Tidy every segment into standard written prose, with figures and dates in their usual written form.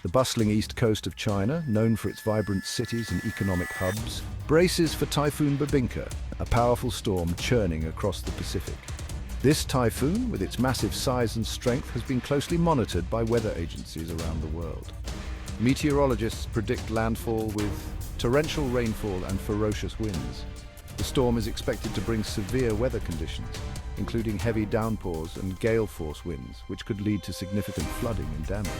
The bustling east coast of China, known for its vibrant cities and economic hubs, braces for Typhoon Bebinca, a powerful storm churning across the Pacific. This typhoon, with its massive size and strength, has been closely monitored by weather agencies around the world. Meteorologists predict landfall with torrential rainfall and ferocious winds. The storm is expected to bring severe weather conditions, including heavy downpours and gale-force winds, which could lead to significant flooding and damage.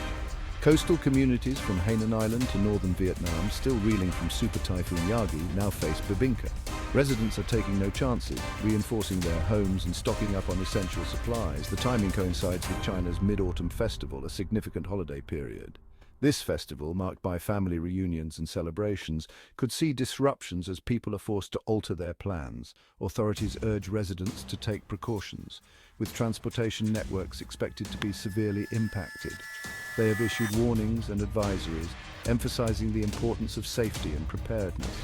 Coastal communities from Hainan Island to northern Vietnam, still reeling from Super Typhoon Yagi, now face Bebinca. Residents are taking no chances, reinforcing their homes and stocking up on essential supplies. The timing coincides with China's Mid-Autumn Festival, a significant holiday period. This festival, marked by family reunions and celebrations, could see disruptions as people are forced to alter their plans. Authorities urge residents to take precautions, with transportation networks expected to be severely impacted. They have issued warnings and advisories, emphasizing the importance of safety and preparedness.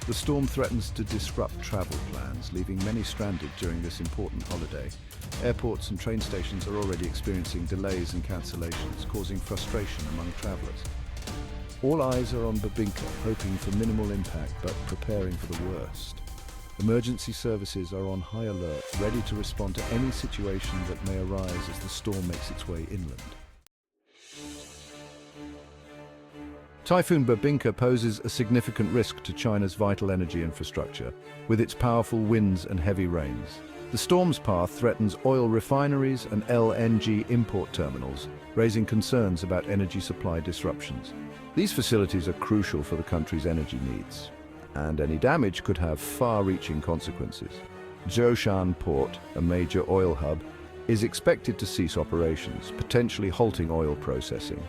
The storm threatens to disrupt travel plans, leaving many stranded during this important holiday. Airports and train stations are already experiencing delays and cancellations, causing frustration among travelers. All eyes are on Bebinca, hoping for minimal impact but preparing for the worst. Emergency services are on high alert, ready to respond to any situation that may arise as the storm makes its way inland. Typhoon Bebinca poses a significant risk to China's vital energy infrastructure, with its powerful winds and heavy rains. The storm's path threatens oil refineries and LNG import terminals, raising concerns about energy supply disruptions. These facilities are crucial for the country's energy needs, and any damage could have far-reaching consequences. Zhoushan Port, a major oil hub, is expected to cease operations, potentially halting oil processing.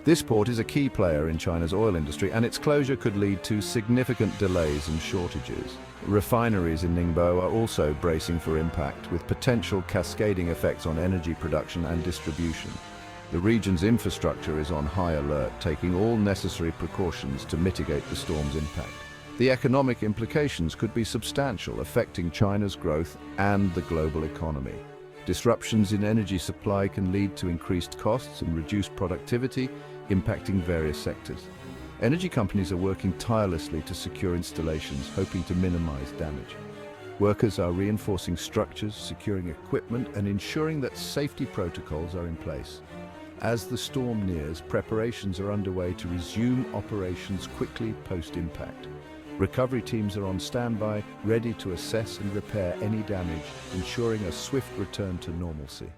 This port is a key player in China's oil industry, and its closure could lead to significant delays and shortages. Refineries in Ningbo are also bracing for impact, with potential cascading effects on energy production and distribution. The region's infrastructure is on high alert, taking all necessary precautions to mitigate the storm's impact. The economic implications could be substantial, affecting China's growth and the global economy. Disruptions in energy supply can lead to increased costs and reduced productivity, impacting various sectors. Energy companies are working tirelessly to secure installations, hoping to minimize damage. Workers are reinforcing structures, securing equipment, and ensuring that safety protocols are in place. As the storm nears, preparations are underway to resume operations quickly post-impact. Recovery teams are on standby, ready to assess and repair any damage, ensuring a swift return to normalcy.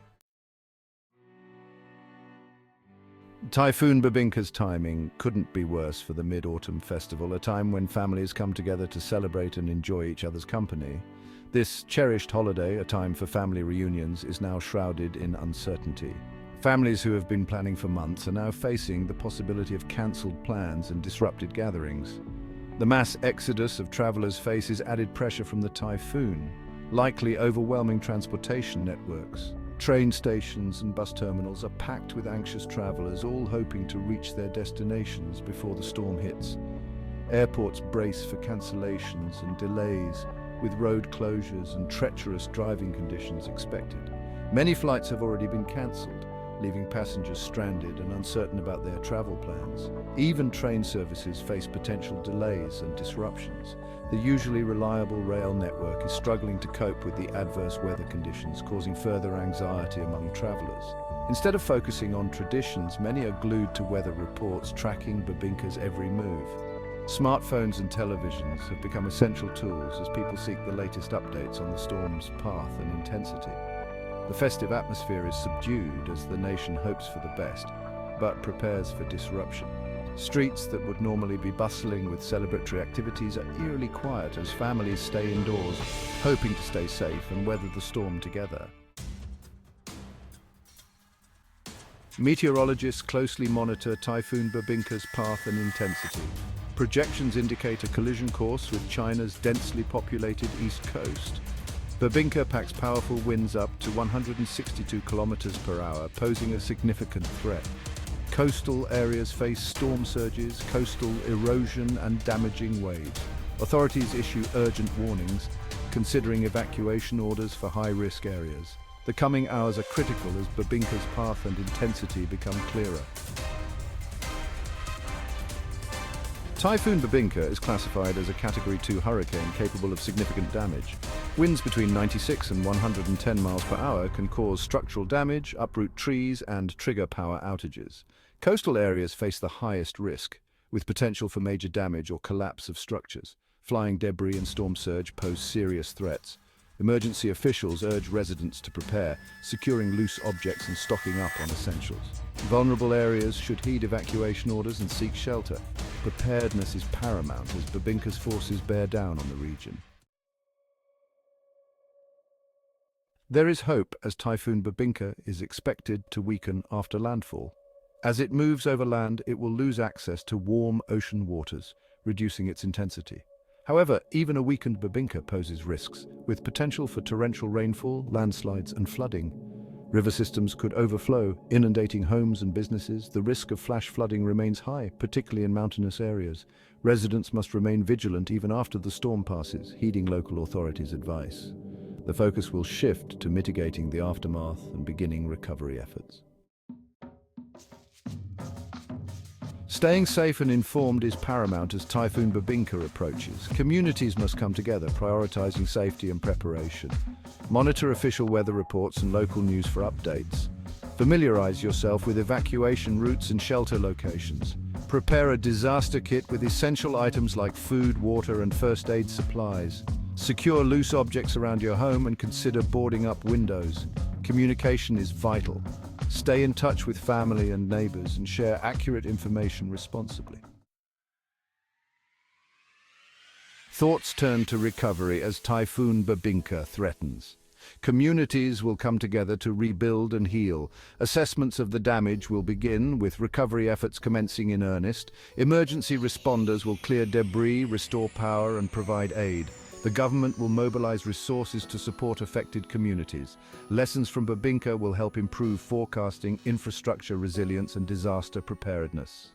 Typhoon Bebinca's timing couldn't be worse for the Mid-Autumn Festival, a time when families come together to celebrate and enjoy each other's company. This cherished holiday, a time for family reunions, is now shrouded in uncertainty. Families who have been planning for months are now facing the possibility of cancelled plans and disrupted gatherings. The mass exodus of travelers faces added pressure from the typhoon, likely overwhelming transportation networks. Train stations and bus terminals are packed with anxious travelers, all hoping to reach their destinations before the storm hits. Airports brace for cancellations and delays, with road closures and treacherous driving conditions expected. Many flights have already been cancelled, leaving passengers stranded and uncertain about their travel plans. Even train services face potential delays and disruptions. The usually reliable rail network is struggling to cope with the adverse weather conditions, causing further anxiety among travelers. Instead of focusing on traditions, many are glued to weather reports, tracking Bebinca's every move. Smartphones and televisions have become essential tools as people seek the latest updates on the storm's path and intensity. The festive atmosphere is subdued as the nation hopes for the best, but prepares for disruption. Streets that would normally be bustling with celebratory activities are eerily quiet as families stay indoors, hoping to stay safe and weather the storm together. Meteorologists closely monitor Typhoon Bebinca's path and intensity. Projections indicate a collision course with China's densely populated east coast. Bebinca packs powerful winds up to 162 kilometers per hour, posing a significant threat. Coastal areas face storm surges, coastal erosion, and damaging waves. Authorities issue urgent warnings, considering evacuation orders for high-risk areas. The coming hours are critical as Bebinca's path and intensity become clearer. Typhoon Bebinca is classified as a Category 2 hurricane capable of significant damage. Winds between 96 and 110 miles per hour can cause structural damage, uproot trees, and trigger power outages. Coastal areas face the highest risk, with potential for major damage or collapse of structures. Flying debris and storm surge pose serious threats. Emergency officials urge residents to prepare, securing loose objects and stocking up on essentials. Vulnerable areas should heed evacuation orders and seek shelter. Preparedness is paramount as Bebinca's forces bear down on the region. There is hope as Typhoon Bebinca is expected to weaken after landfall. As it moves over land, it will lose access to warm ocean waters, reducing its intensity. However, even a weakened Bebinca poses risks, with potential for torrential rainfall, landslides, and flooding. River systems could overflow, inundating homes and businesses. The risk of flash flooding remains high, particularly in mountainous areas. Residents must remain vigilant even after the storm passes, heeding local authorities' advice. The focus will shift to mitigating the aftermath and beginning recovery efforts. Staying safe and informed is paramount as Typhoon Bebinca approaches. Communities must come together, prioritizing safety and preparation. Monitor official weather reports and local news for updates. Familiarize yourself with evacuation routes and shelter locations. Prepare a disaster kit with essential items like food, water, and first aid supplies. Secure loose objects around your home and consider boarding up windows. Communication is vital. Stay in touch with family and neighbors and share accurate information responsibly. Thoughts turn to recovery as Typhoon Bebinca threatens. Communities will come together to rebuild and heal. Assessments of the damage will begin, with recovery efforts commencing in earnest. Emergency responders will clear debris, restore power, and provide aid. The government will mobilize resources to support affected communities. Lessons from Bebinca will help improve forecasting, infrastructure resilience, and disaster preparedness.